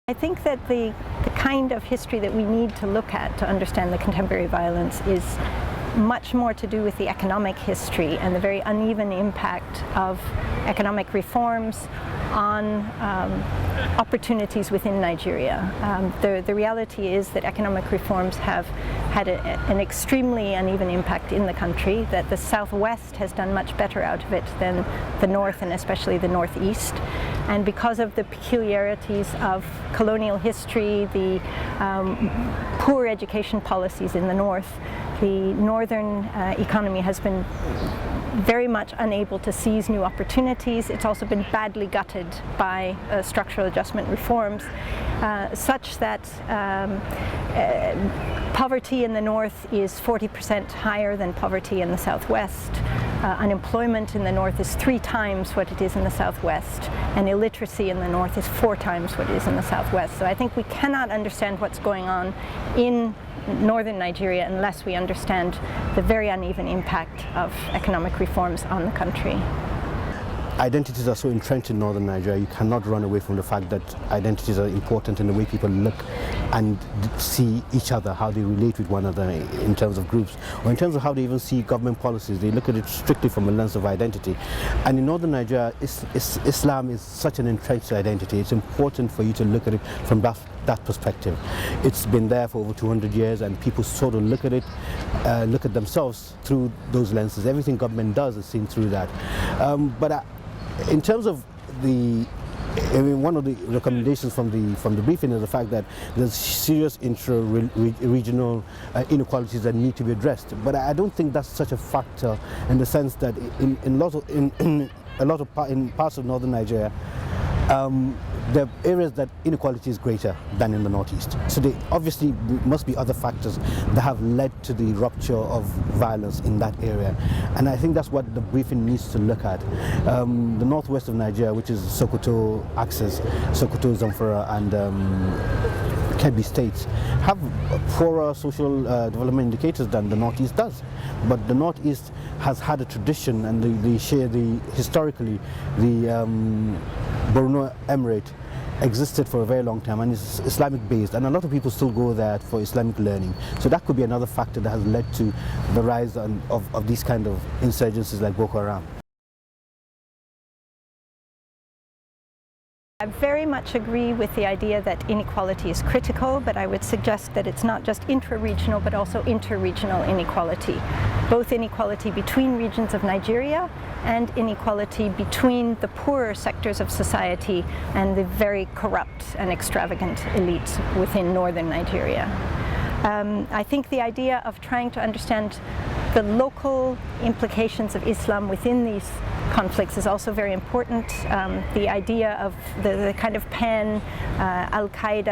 I think that the kind of history that we need to look at to understand the contemporary violence is much more to do with the economic history and the very uneven impact of economic reforms on opportunities within Nigeria. The reality is that economic reforms have had an extremely uneven impact in the country, that the Southwest has done much better out of it than the North and especially the Northeast. And because of the peculiarities of colonial history, the poor education policies in the North, the northern economy has been very much unable to seize new opportunities. It's also been badly gutted by structural adjustment reforms, such that poverty in the North is 40% higher than poverty in the Southwest. Unemployment in the North is 3 times what it is in the Southwest, and illiteracy in the North is 4 times what it is in the Southwest. So I think we cannot understand what's going on in northern Nigeria unless we understand the very uneven impact of economic reforms on the country. Identities are so entrenched in northern Nigeria, you cannot run away from the fact that identities are important in the way people look and see each other, how they relate with one another in terms of groups, or in terms of how they even see government policies. They look at it strictly from a lens of identity. And in northern Nigeria, Islam is such an entrenched identity. It's important for you to look at it from that perspective. It's been there for over 200 years, and people sort of look at it, look at themselves through those lenses. Everything government does is seen through that. In terms of one of the recommendations from the briefing is the fact that there's serious intra-regional inequalities that need to be addressed. But I don't think that's such a factor, in the sense that in parts of northern Nigeria, there are areas that inequality is greater than in the Northeast. So there obviously must be other factors that have led to the rupture of violence in that area. And I think that's what the briefing needs to look at. The northwest of Nigeria, which is Sokoto axis, Sokoto, Zamfara and Kebbi states, have poorer social development indicators than the Northeast does. But the Northeast has had a tradition, and historically the Borno Emirate existed for a very long time, and it's Islamic based, and a lot of people still go there for Islamic learning. So that could be another factor that has led to the rise of these kind of insurgencies like Boko Haram. I very much agree with the idea that inequality is critical, but I would suggest that it's not just intra-regional but also inter-regional inequality. Both inequality between regions of Nigeria and inequality between the poorer sectors of society and the very corrupt and extravagant elites within northern Nigeria. I think the idea of trying to understand the local implications of Islam within these conflicts is also very important. The idea of the kind of pan-Al-Qaeda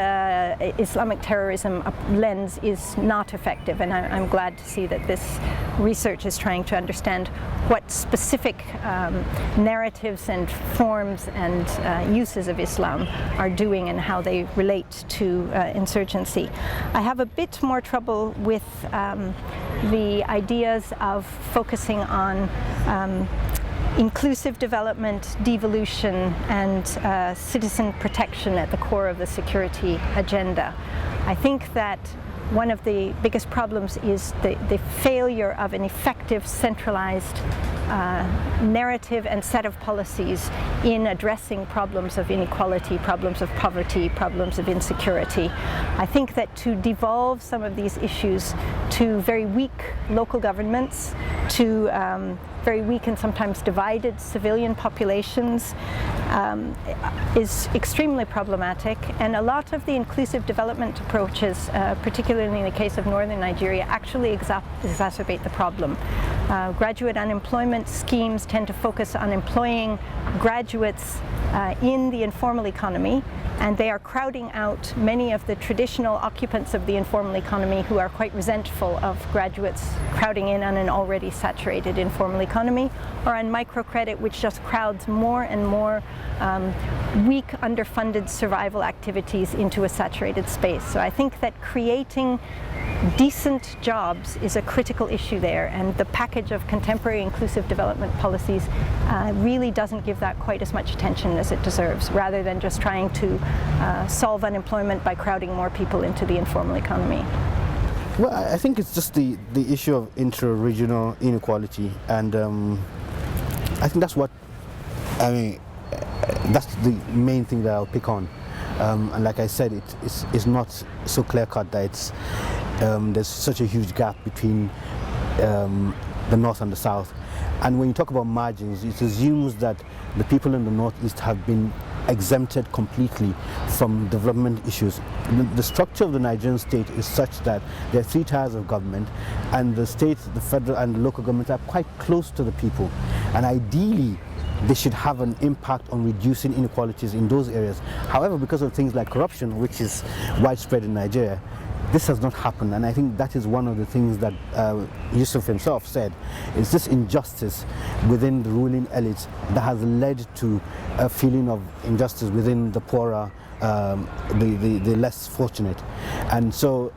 Islamic terrorism lens is not effective, and I'm glad to see that this research is trying to understand what specific narratives and forms and uses of Islam are doing and how they relate to insurgency. I have a bit more trouble with the ideas of focusing on inclusive development, devolution, and citizen protection at the core of the security agenda. I think that one of the biggest problems is the failure of an effective centralized narrative and set of policies in addressing problems of inequality, problems of poverty, problems of insecurity. I think that to devolve some of these issues to very weak local governments, to very weak and sometimes divided civilian populations is extremely problematic, and a lot of the inclusive development approaches, particularly in the case of northern Nigeria, actually exacerbate the problem. Graduate unemployment schemes tend to focus on employing graduates in the informal economy, and they are crowding out many of the traditional occupants of the informal economy who are quite resentful of graduates crowding in on an already saturated informal economy, or on microcredit, which just crowds more and more weak, underfunded survival activities into a saturated space. So I think that creating decent jobs is a critical issue there, and the package package of contemporary inclusive development policies really doesn't give that quite as much attention as it deserves, rather than just trying to solve unemployment by crowding more people into the informal economy. Well, I think it's just the issue of intra-regional inequality, and I think that's what, I mean, that's the main thing that I'll pick on. And like I said, it's not so clear-cut that there's such a huge gap between the North and the South. And when you talk about margins, it assumes that the people in the Northeast have been exempted completely from development issues. The structure of the Nigerian state is such that there are 3 tiers of government, and the state, the federal and the local governments are quite close to the people. And ideally, they should have an impact on reducing inequalities in those areas. However, because of things like corruption, which is widespread in Nigeria, this has not happened, and I think that is one of the things that Yusuf himself said, is this injustice within the ruling elites that has led to a feeling of injustice within the poorer, the less fortunate. And so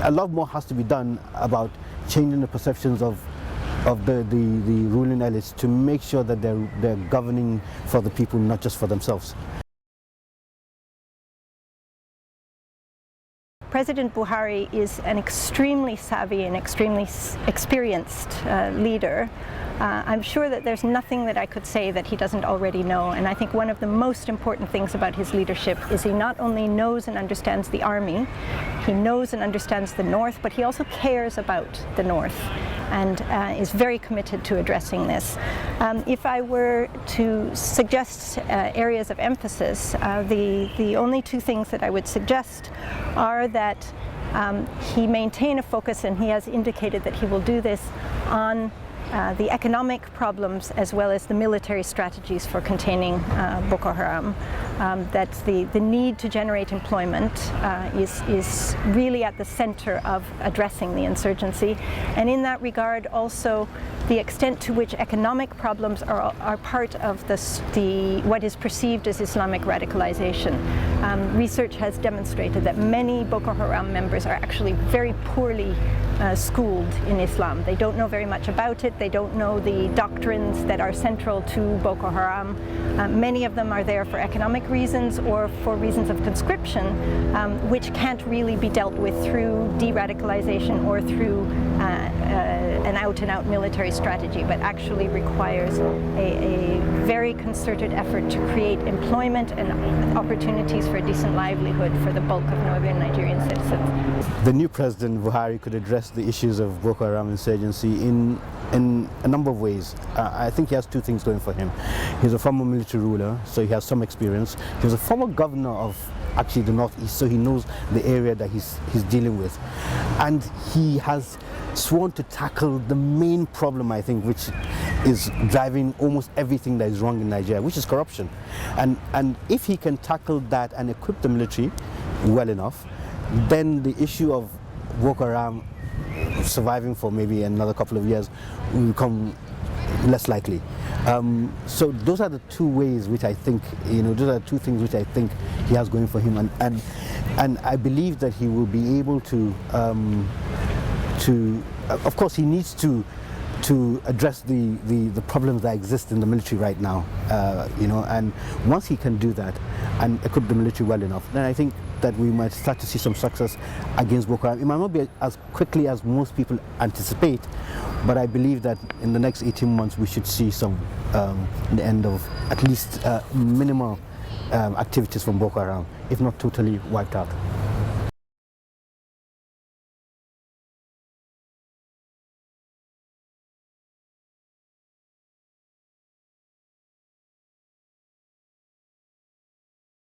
a lot more has to be done about changing the perceptions of the ruling elites to make sure that they're governing for the people, not just for themselves. President Buhari is an extremely savvy and extremely experienced leader. I'm sure that there's nothing that I could say that he doesn't already know, and I think one of the most important things about his leadership is he not only knows and understands the army, he knows and understands the North, but he also cares about the North and is very committed to addressing this. If I were to suggest areas of emphasis, the only 2 things that I would suggest are that he maintain a focus, and he has indicated that he will do this, on the economic problems as well as the military strategies for containing Boko Haram. That the need to generate employment is really at the center of addressing the insurgency, and in that regard also the extent to which economic problems are part of what is perceived as Islamic radicalization. Research has demonstrated that many Boko Haram members are actually very poorly schooled in Islam. They don't know very much about it, they don't know the doctrines that are central to Boko Haram. Many of them are there for economic reasons or for reasons of conscription, which can't really be dealt with through de-radicalization or through an out-and-out military strategy, but actually requires a very concerted effort to create employment and opportunities for a decent livelihood for the bulk of northern Nigerian citizens. The new President Buhari could address the issues of Boko Haram insurgency in a number of ways. I think he has 2 things going for him. He's a former military ruler, so he has some experience. He was a former governor of actually the Northeast, so he knows the area that he's dealing with. And he has sworn to tackle the main problem, I think, which is driving almost everything that is wrong in Nigeria, which is corruption. And if he can tackle that and equip the military well enough, then the issue of Boko Haram surviving for maybe another couple of years will become less likely. So those are the 2 ways which I think, those are 2 things which I think he has going for him, and I believe that he will be able to of course he needs to address the problems that exist in the military right now, and once he can do that and equip the military well enough, then I think that we might start to see some success against Boko Haram. It might not be as quickly as most people anticipate, but I believe that in the next 18 months we should see the end of at least minimal activities from Boko Haram, if not totally wiped out.